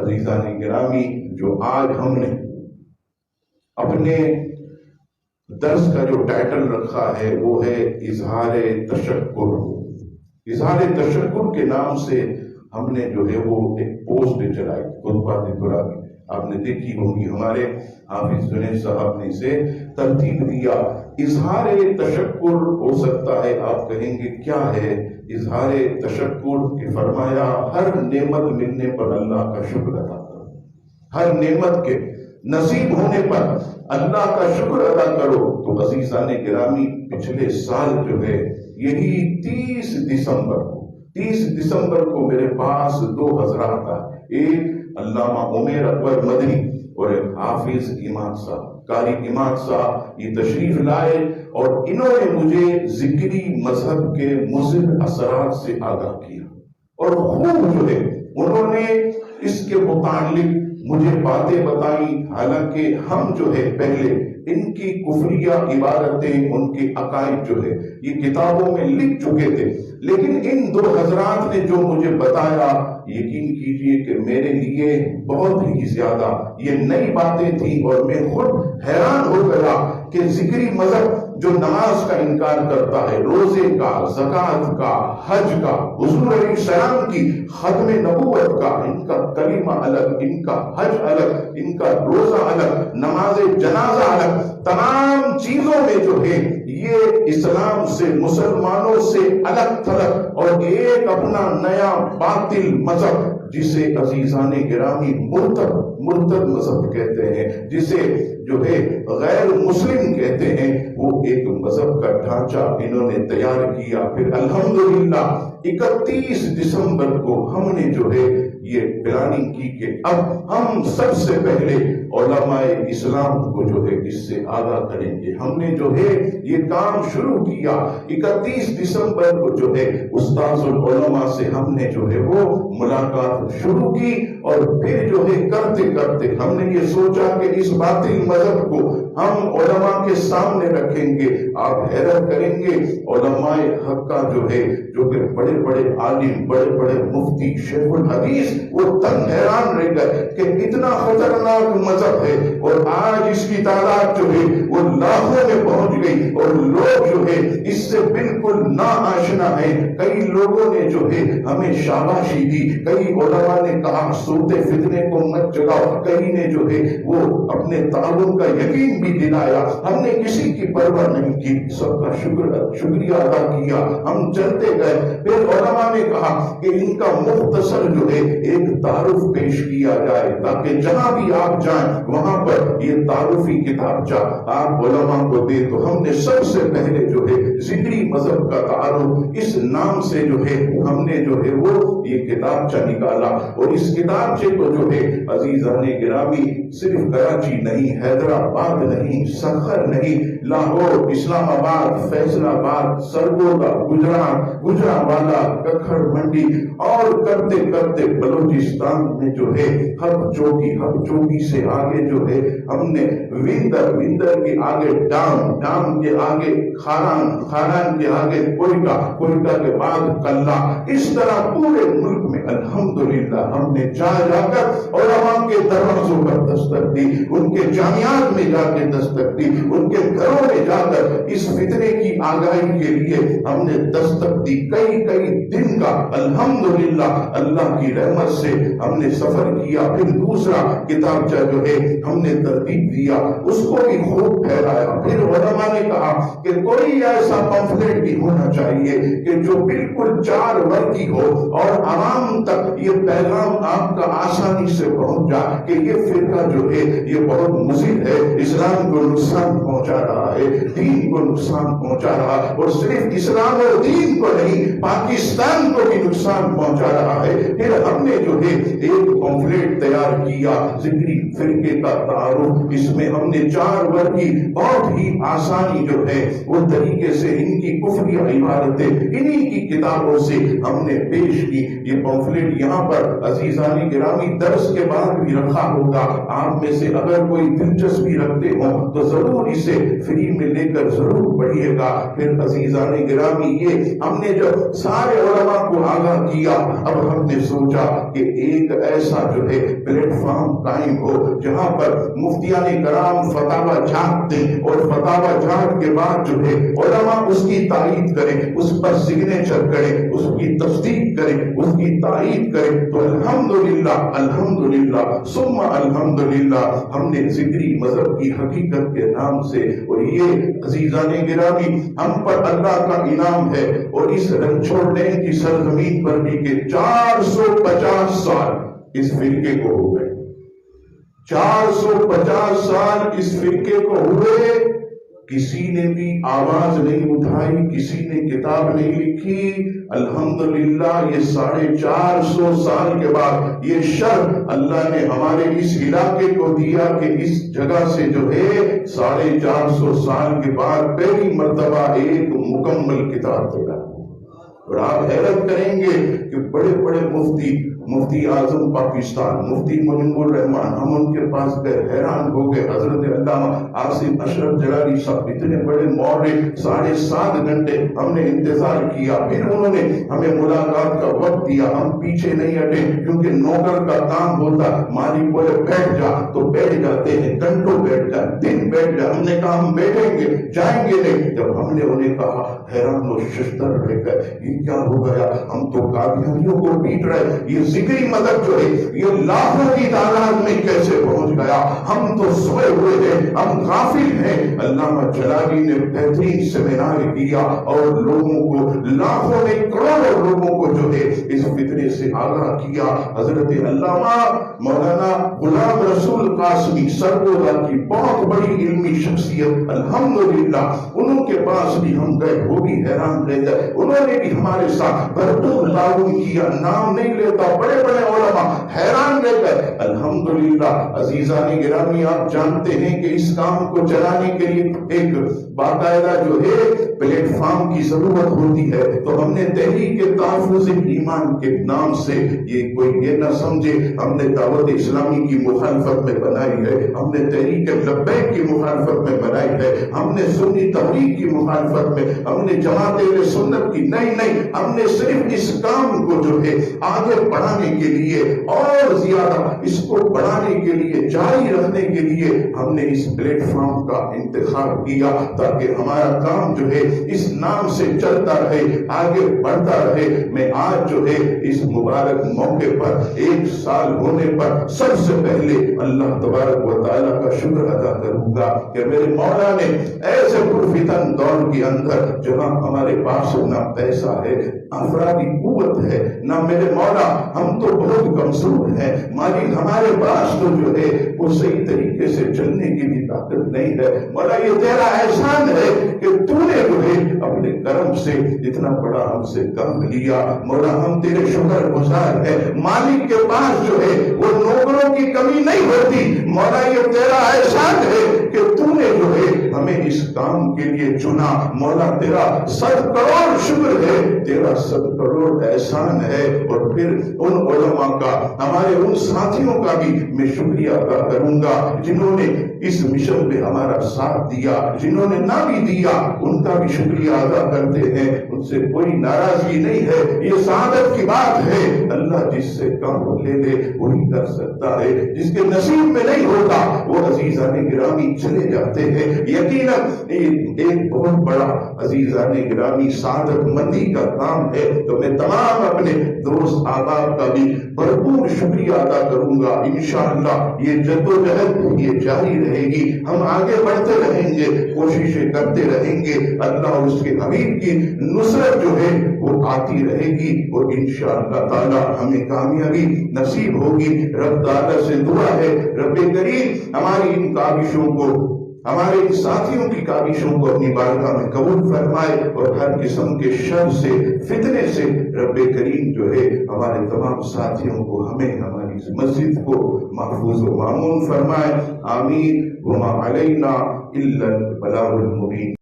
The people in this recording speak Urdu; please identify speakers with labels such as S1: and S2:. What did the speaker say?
S1: عزیزان گرامی، جو آج ہم نے اپنے درس کا جو ٹائٹل رکھا ہے وہ ہے اظہار تشکر۔ اظہار تشکر کے نام سے ہم نے جو ہے وہ ایک پوسٹ چلائی، خطبہ دکھلا کی، آپ نے دیکھی ہوگی، ہمارے حافظ جنید صاحب نے اسے ترتیب دیا۔ اظہار تشکر ہو سکتا ہے آپ کہیں گے کیا ہے اظہار تشکر؟ کہ فرمایا ہر نعمت ملنے پر اللہ کا شکر ادا کرو، ہر نعمت کے نصیب ہونے پر اللہ کا شکر ادا کرو۔ تو عزیزان گرامی، پچھلے سال جو ہے یہی 30 دسمبر کو میرے پاس 2 حضرات آئے، ایک علامہ عمیر اکبر مدنی اور ایک حافظ اماد صاحب، قاری اماد صاحب، یہ تشریف لائے اور انہوں نے مجھے ذکری مذہب کے مضر اثرات سے آگاہ کیا، اور خوب جو ہے انہوں نے اس کے متعلق مجھے باتیں بتائیں۔ حالانکہ ہم جو ہے پہلے ان کی کفریہ عبادتیں، ان کے عقائد جو ہے یہ کتابوں میں لکھ چکے تھے، لیکن ان 2 حضرات نے جو مجھے بتایا، یقین کیجئے کہ میرے لیے بہت ہی زیادہ یہ نئی باتیں تھیں، اور میں خود حیران ہو گیا کہ ذکری مذہب جو نماز کا انکار کرتا ہے، روزے کا، زکوٰۃ کا، حج کا، حضور علیہ السلام کی ختم نبوت کا، ان کا کلمہ الگ، ان کا حج الگ، ان کا روزہ الگ، نماز جنازہ الگ، تمام چیزوں میں جو ہے یہ اسلام سے، مسلمانوں سے الگ تھلگ، اور ایک اپنا نیا باطل مذہب جسے عزیزان گرامی مرتد مذہب کہتے ہیں، جسے جو ہے غیر مسلم کہتے ہیں، وہ ایک مذہب کا ڈھانچہ انہوں نے تیار کیا۔ پھر الحمدللہ 31 دسمبر کو ہم نے جو ہے یہ پلاننگ کی کہ اب ہم سب سے پہلے علماء اسلام کو جو ہے اس سے آگاہ کریں گے۔ ہم نے جو ہے یہ کام شروع کیا 31 دسمبر کو جو ہے استاذ العلماء سے ہم نے جو ہے وہ ملاقات شروع کی، اور پھر جو ہے کرتے کرتے ہم نے یہ سوچا کہ اس باطل مذہب کو ہم علماء کے سامنے رکھیں گے۔ آپ حیرت کریں گے، علماء حق کا جو ہے، جو کہ بڑے بڑے عالم، بڑے بڑے مفتی، شیخ الحدیث، وہ تنگ حیران رہ گئے کہ اتنا خطرناک مذہب ہے، اور آج اس کی تعداد جو ہے وہ لاکھوں میں پہنچ گئی، اور لوگ جو ہے اس سے بالکل نا آشنا ہے۔ کئی لوگوں نے جو ہے ہمیں شاباشی دی، کئی علماء نے کہا صورت فتنے کو مت جگاؤ، کئی نے جو ہے وہ اپنے تعاون کا یقین بھی دلایا۔ ہم نے کسی کی پرواہ نہیں کی، سب کا شکریہ ادا کیا، ہم چلتے گئے۔ پھر علماء نے کہا کہ ان کا مختصر جو ہے ایک تعارف پیش کیا جائے، تاکہ جہاں بھی آپ جائیں وہاں پر یہ تعارفی کتابچہ آپ علماء کو دے۔ تو ہم نے سب سے پہلے جو ہے ذکری مذہب کا تعارف اس نام سے جو ہے ہم نے جو ہے وہ یہ کتابچہ نکالا، اور اس کتابچے کو جو ہے عزیزان گرامی صرف کراچی نہیں، حیدرآباد نہیں، سکھر نہیں، لاہور، اسلام آباد، فیصل آباد، سرگودا، گجرانوالہ، ککھڑ منڈی، اور کرتے کرتے بلوچستان میں جو ہے ہب چوکی سے آگے جو ہے ہم نے وندر کے آگے ڈام کے آگے خاران کے آگے کوئٹہ کے بعد کلہ، اس طرح پورے ملک میں الحمدللہ ہم نے جا کر علماء کے دروازوں پر دستک دی، ان کے جامعات میں جا کے دستک دی، ان کے گھروں میں جا کر اس فتنے کی آگاہی کے لیے ہم نے دستک دی۔ کئی دن کا الحمدللہ اللہ کی رحمت سے ہم نے سفر کیا۔ پھر دوسرا کتابچہ جو ہے ہم نے ترتیب دیا، اس کو بھی خوب پھیلایا۔ پھر علماء نے کہا کہ کوئی ایسا پمفلیٹ بھی ہونا چاہیے کہ جو بالکل 4 ورگی ہو، اور عوام تک یہ پیغام آپ کا آسانی سے پہنچ جائے کہ یہ فرقہ جو ہے یہ بہت مضر ہے، اسلام کو نقصان پہنچا رہا ہے، دین کو نقصان پہنچا رہا ہے، اور صرف اسلام اور دین کو نہیں پاکستان کو بھی نقصان پہنچا رہا ہے۔ پھر ہم نے جو ہے ایک پمفلیٹ تیار کیا ذکری فرقے کا تعارف، اس میں ہم نے 4 ورگی بہت ہی آسانی جو ہے وہ طریقے سے ان کی کفری عبادتیں انہی کی کتابوں سے ہم نے پیش کی۔ یہ پمفلیٹ یہاں پر عزیزانی گرامی درس کے بعد بھی رکھا ہوگا، آپ میں سے اگر کوئی دلچسپی رکھتے ہوں تو ضرور اسے فری میں لے کر ضرور پڑھیے گا۔ پھر عزیزان گرامی یہ ہم نے جب سارے علماء کو آگاہ کیا، اب ہم نے سوچا کہ ایک ایسا جو ہے پلیٹ فارم قائم ہو جہاں پر مفتیان کرام فتاوی جھانک دیں، اور فتاوی جھانک کے بعد جو ہے علماء اس کی تائید کریں، اس پر سگنیچر کریں، اس کی تصدیق کریں، اس کی تائید کریں۔ تو الحمدللہ الحمدللہ ثم الحمدللہ ہم نے ذکری مذہب کی حقیقت کے نام سے، اور یہ عزیزان گرامی ہم پر اللہ کا انعام ہے، اور اس رنگ چھوڑنے کی سرزمین پر بھی کہ 450 سال اس فرقے کو ہو گئے، 450 سال اس فرقے کو ہوئے، کسی نے بھی آواز نہیں اٹھائی، کسی نے کتاب نہیں لکھی۔ الحمدللہ یہ 450 سال کے بعد یہ شرف اللہ نے ہمارے اس علاقے کو دیا کہ اس جگہ سے جو ہے 450 سال کے بعد پہلی مرتبہ ایک مکمل کتاب تیار ہو۔ اور آپ حیرت کریں گے کہ بڑے بڑے مفتی اعظم پاکستان مفتی منیب الرحمان، ہم ان کے پاس گئے، حیران ہو گئے۔ حضرت علامہ آصف اشرف جلالی صاحب اتنے بڑے مورد، 7.5 گھنٹے ہم نے انتظار کیا، پھر انہوں نے ہمیں ملاقات کا وقت دیا۔ ہم پیچھے نہیں ہٹے کیونکہ نوکر کا کام ہوتا، مالک بولے بیٹھ جا تو بیٹھ جاتے ہیں، گھنٹوں بیٹھ جا، دن بیٹھ جا۔ ہم نے کہا ہم بیٹھیں گے، جائیں گے نہیں۔ جب ہم نے انہیں کہا حیران و ششدر رہ گئے، یہ کیا ہو گیا؟ ہم تو قادیانیوں کو پیٹ رہے، یہ ذکری مدد جو ہے یہ لاکھوں کی تعداد میں کیسے پہنچ گیا؟ ہم تو سوئے ہوئے ہیں، ہم غافل ہیں۔ علامہ جلالی نے بہترین سیمینار کیا اور لوگوں کو، لاکھوں میں کروڑوں لوگوں کو جو ہے اس فتنے سے آگاہ کیا۔ حضرت علامہ مولانا غلام رسول قاسمی سرگودا کی بہت بڑی علمی شخصیت، الحمدللہ انہوں کے پاس بھی ہم گئے، وہ بھی حیران رہ گئے، انہوں نے بھی ہمارے ساتھ بھرپور تعاون کیا۔ نام نہیں لیتا، بڑے بڑے علماء حیران رہ گئے۔ الحمدللہ عزیزان گرامی آپ جانتے ہیں کہ اس کام کو چلانے کے لیے ایک باقاعدہ جو ہے پلیٹ فارم کی ضرورت ہوتی ہے، تو ہم نے تحریک تحفظ ایمان کے نام سے، یہ کوئی یہ نہ سمجھے ہم نے دعوت اسلامی کی مخالفت میں بنائی ہے، ہم نے تحریک لبیک کی مخالفت میں بنائی ہے، ہم نے سنی تحریک کی مخالفت میں، ہم نے جماعت اہل سنت کی نہیں، ہم نے صرف اس کام کو جو ہے آگے بڑھانے کے لیے اور زیادہ اس کو بڑھانے کے لیے، جاری رکھنے کے لیے ہم نے اس پلیٹ فارم کا انتخاب کیا تاکہ ہمارا کام جو ہے اس نام سے چلتا رہے، آگے بڑھتا رہے۔ میں آج جو ہے اس مبارک موقع پر 1 سال ہونے پر سب سے پہلے اللہ تبارک و تعالیٰ کا شکر ادا کروں گا کہ میرے مولا نے ایسے پرفتن دور کے اندر جہاں ہمارے پاس نہ پیسہ ہے، افرادی قوت ہے، نہ میرے مولا ہم تو بہت کمزور ہیں، مالک ہمارے پاس تو جو ہے وہ صحیح طریقے سے چلنے کی بھی طاقت نہیں ہے۔ مولا یہ تیرا احسان ہے کہ تو نے جو ہے اپنے کرم سے اتنا بڑا ہم سے کام لیا۔ مولا ہم تیرے شکر گزار ہیں، مالک کے پاس جو ہے وہ نوکروں کی کمی نہیں ہوتی۔ مولا یہ تیرا احسان ہے کہ تو نے جو ہے ہمیں اس کام کے لیے چنا۔ مولا تیرا 100 کروڑ شکر ہے، تیرا 100 کروڑ احسان ہے۔ اور پھر ان علماء کا، ہمارے ان ساتھیوں کا بھی میں شکریہ ادا کروں گا جنہوں نے اس مشن میں ہمارا ساتھ دیا، جنہوں نے نہ بھی دیا ان کا بھی شکریہ ادا کرتے ہیں، ان سے کوئی ناراضگی نہیں ہے۔ یہ سعادت کی بات ہے، اللہ جس سے کام لے لے وہی کر سکتا ہے، جس کے نصیب میں نہیں ہوتا وہ عزیزان گرامی چلے جاتے ہیں۔ یقیناً ایک بہت بڑا عزیزان گرامی سعادت مندی کا کام ہے، تو میں تمام اپنے دوست احباب کا بھی بھرپور شکریہ ادا کروں گا۔ انشاءاللہ یہ جدوجہد یہ جاری رہے گی، ہم آگے بڑھتے رہیں گے، کوششیں کرتے رہیں گے، اللہ اور اس کے حبیب کی نصرت جو ہے وہ آتی رہے گی، اور انشاءاللہ تعالی ہمیں کامیابی نصیب ہوگی۔ رب تعالی سے دعا ہے رب کریم ہماری ان کاوشوں کو، ہمارے ساتھیوں کی کاوشوں کو اپنی بارگاہ میں قبول فرمائے، اور ہر قسم کے شر سے، فتنے سے رب کریم جو ہے ہمارے تمام ساتھیوں کو، ہمیں، ہماری مسجد کو محفوظ و مامون فرمائے۔ آمین۔ وما علینا الا البلاغ المبین۔